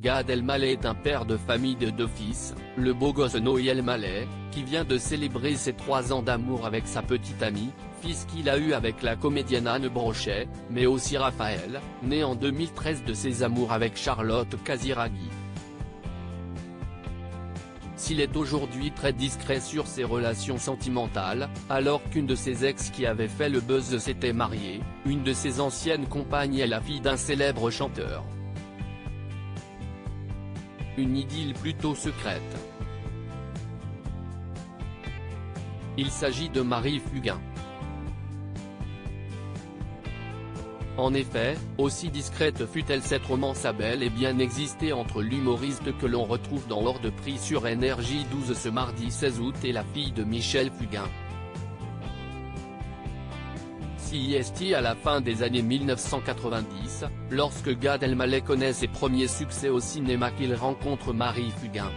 Gad Elmaleh est un père de famille de 2 fils, le beau gosse Noé Elmaleh, qui vient de célébrer ses 3 ans d'amour avec sa petite amie, fils qu'il a eu avec la comédienne Anne Brochet, mais aussi Raphaël, né en 2013 de ses amours avec Charlotte Casiraghi. S'il est aujourd'hui très discret sur ses relations sentimentales, alors qu'une de ses ex qui avait fait le buzz s'était mariée, une de ses anciennes compagnes est la fille d'un célèbre chanteur. Une idylle plutôt secrète. Il s'agit de Marie Fugain. En effet, aussi discrète fut-elle, cette romance a bel et bien existé entre l'humoriste que l'on retrouve dans Hors de prix sur Énergie 12 ce mardi 16 août et la fille de Michel Fugain. CIST à la fin des années 1990, lorsque Gad Elmaleh connaît ses premiers succès au cinéma qu'il rencontre Marie Fugain.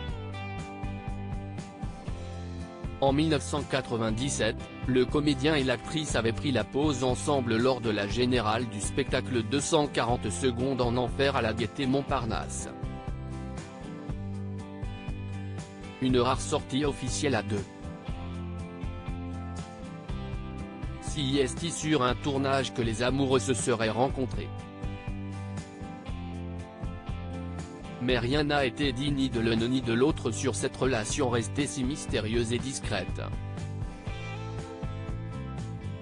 En 1997, le comédien et l'actrice avaient pris la pause ensemble lors de la générale du spectacle 240 secondes en enfer à la Gaîté Montparnasse. Une rare sortie officielle à 2. CIST sur un tournage que les amoureux se seraient rencontrés. Mais rien n'a été dit ni de l'un ni de l'autre sur cette relation restée si mystérieuse et discrète.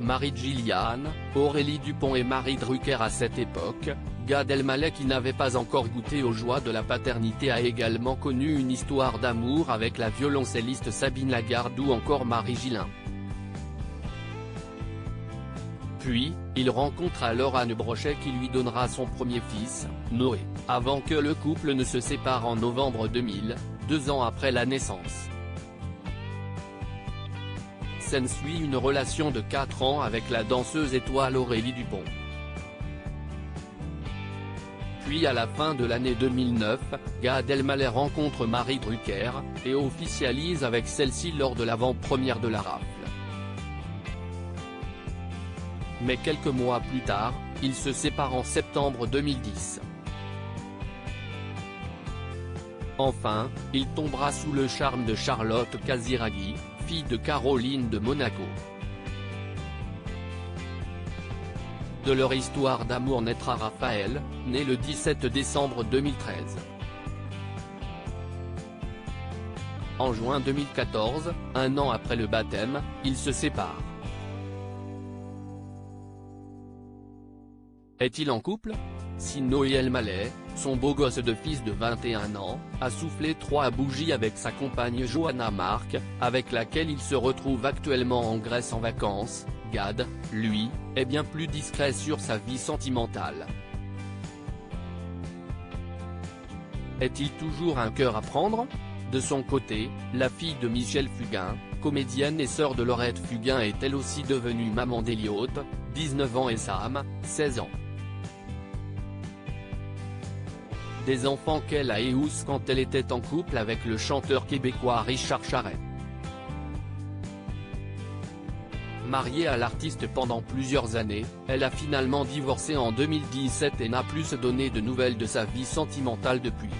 Marie Gillian, Aurélie Dupont et Marie Drucker à cette époque, Gad Elmaleh qui n'avait pas encore goûté aux joies de la paternité a également connu une histoire d'amour avec la violoncelliste Sabine Lagarde ou encore Marie Gillin. Puis, il rencontre alors Anne Brochet qui lui donnera son premier fils, Noé, avant que le couple ne se sépare en novembre 2000, 2 ans après la naissance. S'ensuit une relation de 4 ans avec la danseuse étoile Aurélie Dupont. Puis à la fin de l'année 2009, Gad Elmaleh rencontre Marie Drucker, et officialise avec celle-ci lors de l'avant-première de La Rafle. Mais quelques mois plus tard, ils se séparent en septembre 2010. Enfin, il tombera sous le charme de Charlotte Casiraghi, fille de Caroline de Monaco. De leur histoire d'amour naîtra Raphaël, né le 17 décembre 2013. En juin 2014, 1 an après le baptême, ils se séparent. Est-il en couple? Si Noé Elmaleh, son beau gosse de fils de 21 ans, a soufflé 3 bougies avec sa compagne Johanna Mark, avec laquelle il se retrouve actuellement en Grèce en vacances, Gad, lui, est bien plus discret sur sa vie sentimentale. Est-il toujours un cœur à prendre? De son côté, la fille de Michel Fugain, comédienne et sœur de Laurette Fugain est elle aussi devenue maman d'Elliot, 19 ans et Sam, 16 ans. Des enfants qu'elle a eus quand elle était en couple avec le chanteur québécois Richard Charest. Mariée à l'artiste pendant plusieurs années, elle a finalement divorcé en 2017 et n'a plus donné de nouvelles de sa vie sentimentale depuis.